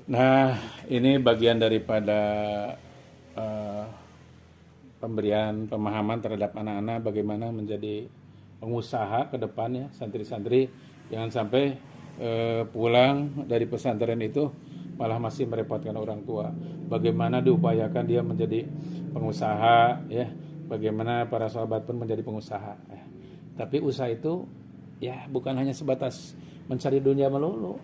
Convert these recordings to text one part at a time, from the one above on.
Nah, ini bagian daripada eh, pemberian pemahaman terhadap anak-anak bagaimana menjadi pengusaha ke depannya, santri-santri jangan sampai pulang dari pesantren itu malah masih merepotkan orang tua. Bagaimana diupayakan dia menjadi pengusaha, ya. Bagaimana para sahabat pun menjadi pengusaha. Tapi usaha itu ya bukan hanya sebatas mencari dunia melulu.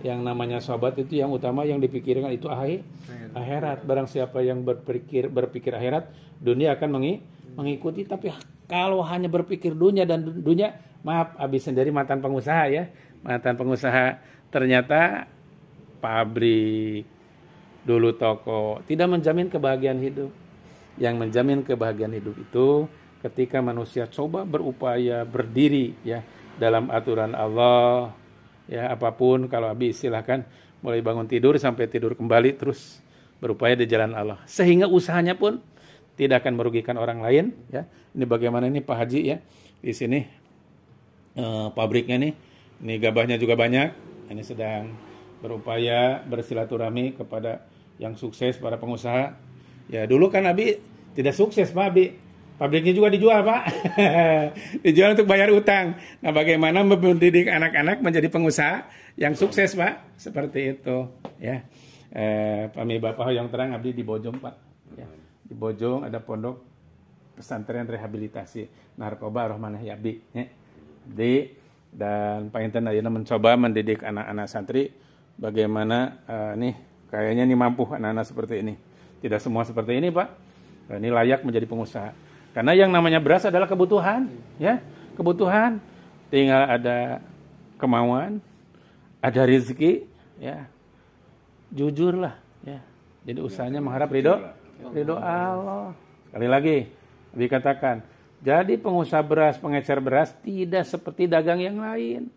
Yang namanya sahabat itu yang utama yang dipikirkan itu akhirat. Barang siapa yang berpikir akhirat, dunia akan mengikuti. Tapi kalau hanya berpikir dunia dan dunia, maaf, habis sendiri mantan pengusaha ya. Mantan pengusaha ternyata pabrik, dulu toko, tidak menjamin kebahagiaan hidup. Yang menjamin kebahagiaan hidup itu ketika manusia coba berupaya berdiri ya dalam aturan Allah. Ya, apapun, kalau Abi istilahkan mulai bangun tidur sampai tidur kembali terus berupaya di jalan Allah. Sehingga usahanya pun tidak akan merugikan orang lain. Ya, ini bagaimana ini Pak Haji ya di sini pabriknya nih, ini gabahnya juga banyak. Ini sedang berupaya bersilaturahmi kepada yang sukses para pengusaha. Ya dulu kan Abi tidak sukses Pak Abi. Pabriknya juga dijual Pak, dijual untuk bayar utang. Nah bagaimana mendidik anak-anak menjadi pengusaha yang sukses Pak, seperti itu ya. Pami Bapak yang terang abdi di Bojong Pak, ya. Di Bojong ada pondok pesantren rehabilitasi narkoba Rohmanah Yabi, ya. Dan Pak Inten Ayana mencoba mendidik anak-anak santri bagaimana nih kayaknya nih mampu anak-anak seperti ini. Tidak semua seperti ini Pak, ini layak menjadi pengusaha. Karena yang namanya beras adalah kebutuhan, ya, kebutuhan. Tinggal ada kemauan, ada rezeki, ya, jujurlah, ya. Jadi usahanya mengharap ridho Allah. Sekali lagi, dikatakan, jadi pengusaha beras, pengecer beras tidak seperti dagang yang lain.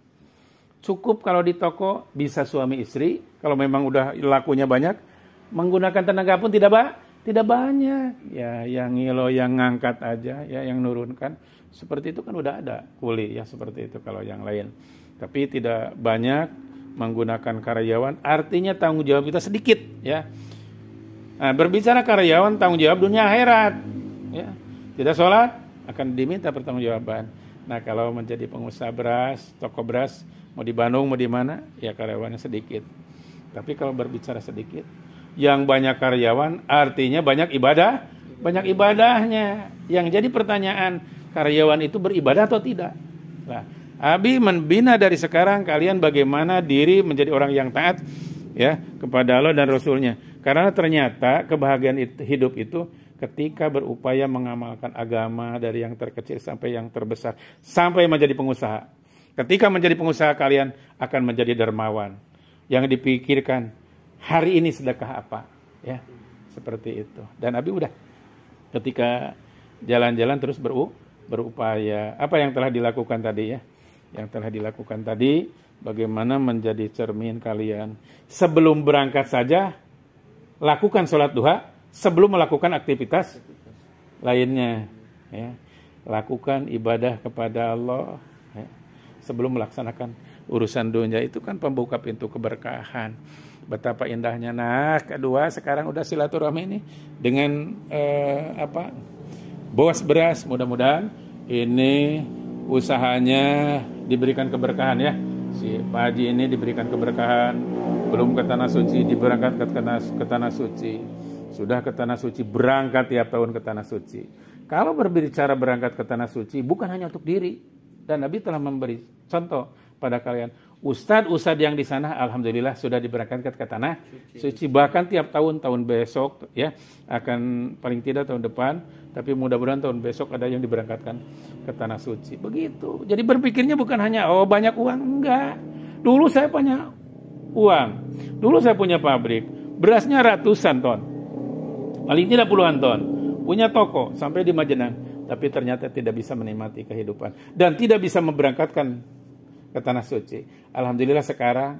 Cukup kalau di toko bisa suami istri, kalau memang udah lakunya banyak, menggunakan tenaga pun tidak banyak, ya, yang ngilo, yang ngangkat aja, ya, yang nurunkan, seperti itu kan udah ada kuli, ya, seperti itu kalau yang lain. Tapi tidak banyak menggunakan karyawan, artinya tanggung jawab kita sedikit, ya. Nah, berbicara karyawan, tanggung jawab dunia akhirat, ya. Tidak sholat, akan diminta pertanggungjawaban. Nah, kalau menjadi pengusaha beras, toko beras, mau di Bandung, mau di mana, ya karyawannya sedikit. Tapi kalau berbicara sedikit, yang banyak karyawan artinya banyak ibadahnya. Yang jadi pertanyaan, karyawan itu beribadah atau tidak? Nah, Abi membina dari sekarang kalian bagaimana diri menjadi orang yang taat ya kepada Allah dan Rasulnya. Karena ternyata kebahagiaan hidup itu ketika berupaya mengamalkan agama dari yang terkecil sampai yang terbesar, sampai menjadi pengusaha. Ketika menjadi pengusaha kalian akan menjadi dermawan. Yang dipikirkan hari ini sedekah apa, ya, seperti itu. Dan Abi udah ketika jalan-jalan terus berupaya. Apa yang telah dilakukan tadi ya? Yang telah dilakukan tadi, bagaimana menjadi cermin kalian. Sebelum berangkat saja, lakukan sholat duha. Sebelum melakukan aktivitas lainnya, ya. Lakukan ibadah kepada Allah. Ya. Sebelum melaksanakan urusan dunia itu kan pembuka pintu keberkahan. Betapa indahnya. Nah, kedua sekarang udah silaturahmi ini dengan bos beras. Mudah-mudahan ini usahanya diberikan keberkahan ya. Si Pak Haji ini diberikan keberkahan. Belum ke tanah suci, diberangkat ke tanah suci. Sudah ke tanah suci, berangkat tiap tahun ke tanah suci. Kalau berbicara berangkat ke tanah suci bukan hanya untuk diri. Dan Nabi telah memberi contoh pada kalian. Ustadz yang di sana alhamdulillah sudah diberangkatkan ke tanah suci. Bahkan tiap tahun besok ya akan paling tidak tahun depan, tapi mudah-mudahan tahun besok ada yang diberangkatkan ke tanah suci. Begitu. Jadi berpikirnya bukan hanya banyak uang, enggak. Dulu saya punya uang. Dulu saya punya pabrik. Berasnya ratusan ton. Paling tidak puluhan ton. Punya toko sampai di Majenang, tapi ternyata tidak bisa menikmati kehidupan dan tidak bisa memberangkatkan ke tanah suci. Alhamdulillah sekarang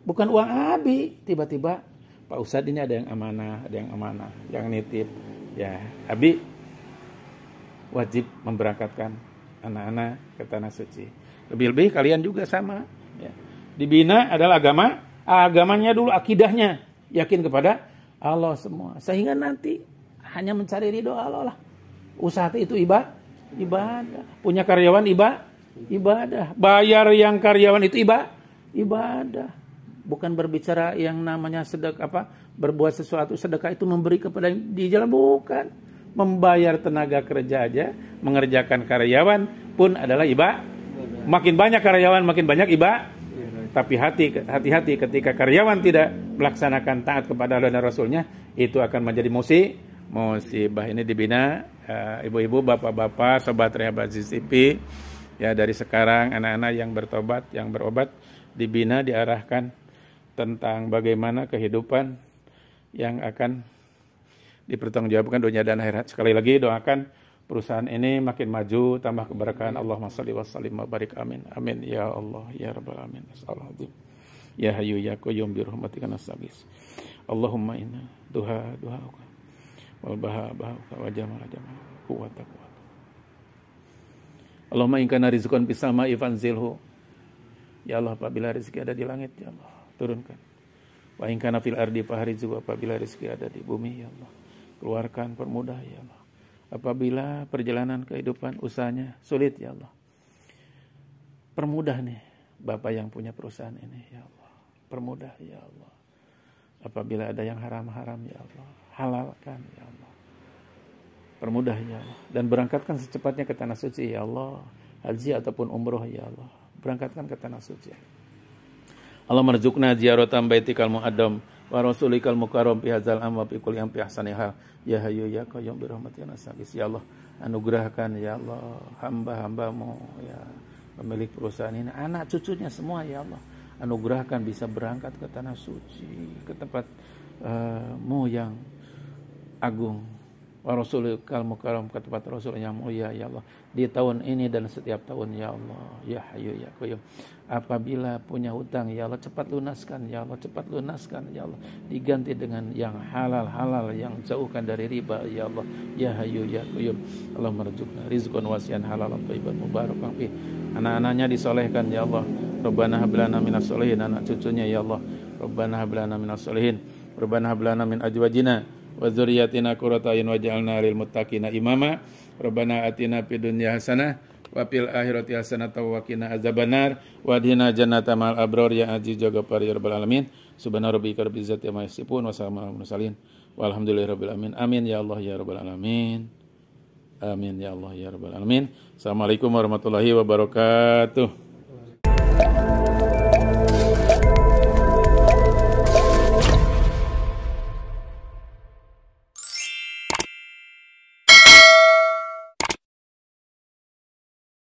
bukan uang Abi, tiba-tiba Pak Ustadz ini ada yang amanah, yang nitip. Ya, Abi wajib memberangkatkan anak-anak ke tanah suci. Lebih-lebih kalian juga sama. Ya. Dibina adalah agamanya dulu, akidahnya yakin kepada Allah semua. Sehingga nanti hanya mencari ridho Allah lah. Usaha itu ibadah. Punya karyawan ibadah. Bayar yang karyawan itu ibadah. Bukan berbicara yang namanya sedekah berbuat sesuatu sedekah itu memberi kepada di jalan, bukan. Membayar tenaga kerja aja, mengerjakan karyawan pun adalah ibadah. Makin banyak karyawan, makin banyak ibadah. Tapi hati-hati ketika karyawan tidak melaksanakan taat kepada Allah dan Rasulnya, itu akan menjadi musibah. Ini dibina ibu-ibu, bapak-bapak, sobat Rehab Aziz TV. Ya, dari sekarang anak-anak yang bertobat, yang berobat, dibina, diarahkan tentang bagaimana kehidupan yang akan dipertanggungjawabkan dunia dan akhirat. Sekali lagi doakan perusahaan ini makin maju, tambah keberkahan. Allahumma shalli wa sallim wa barik, amin. Amin ya Allah ya rabbal alamin. Astagfirullahaladzim. Ya Hayyu ya Qayyum bi rahmatika nastaghits. Allahumma inna du'auka wal baha wa jamal quwwata. Allahumma in kana rizqan fis sama'i fanzilhu. Ya Allah, apabila rezeki ada di langit, ya Allah, turunkan. Wa in kana fil ardi fahrizu, apabila rezeki ada di bumi, ya Allah, keluarkan, permudah, ya Allah. Apabila perjalanan kehidupan usahanya sulit, ya Allah, permudah nih Bapak yang punya perusahaan ini, ya Allah, permudah, ya Allah. Apabila ada yang haram-haram, ya Allah, halalkan, ya Allah, permudah, ya Allah. Dan berangkatkan secepatnya ke tanah suci, ya Allah, haji ataupun umroh, ya Allah, berangkatkan ke tanah suci. Allahumma rzuqna ziyaratan baitikal mu'addam wa rasulikal mukarram fi hadzal am wa fi kulli am fi ahsani hal. Ya Hayyu ya Qayyum bi rahmatika nastaghits. Ya Allah, anugerahkan ya Allah hamba-hambamu ya pemilik perusahaan ini, anak cucunya semua ya Allah, anugerahkan bisa berangkat ke tanah suci, ke tempat mu yang agung, wa rasulikal mukarram, ke tempat Rasul yang mulia ya Allah, di tahun ini dan setiap tahun ya Allah. Ya Hayyu ya Qayyum, apabila punya hutang ya Allah, cepat lunaskan ya Allah, cepat lunaskan ya Allah, diganti dengan yang halal, yang jauhkan dari riba ya Allah. Ya Hayyu ya Qayyum, Allahumma rzuqna rizqan wasi'an halalan thayyiban mubarakan fi. Anak-anaknya disolehkan ya Allah. Rabbana hab lana minas solihin, anak cucunya ya Allah. Rabbana hab lana minas solihin, Rabbana hab lana min azwajina wa dzurriyyatina qurrata a'yun waj'alna lil muttaqina imama. Rabbana atina fid dunya hasanah wa fil akhirati hasanatan wa qina azabannar wa qina jannata ma'al abrar ya aziz ya ghaffar ya rabbal alamin. Subhana rabbika rabbil izzati amma yasifun wa salamun alal mursalin walhamdulillahi rabbil alamin. Amin ya Allah ya rabbal alamin. Amin ya Allah ya rabbal alamin. Assalamualaikum warahmatullahi wabarakatuh.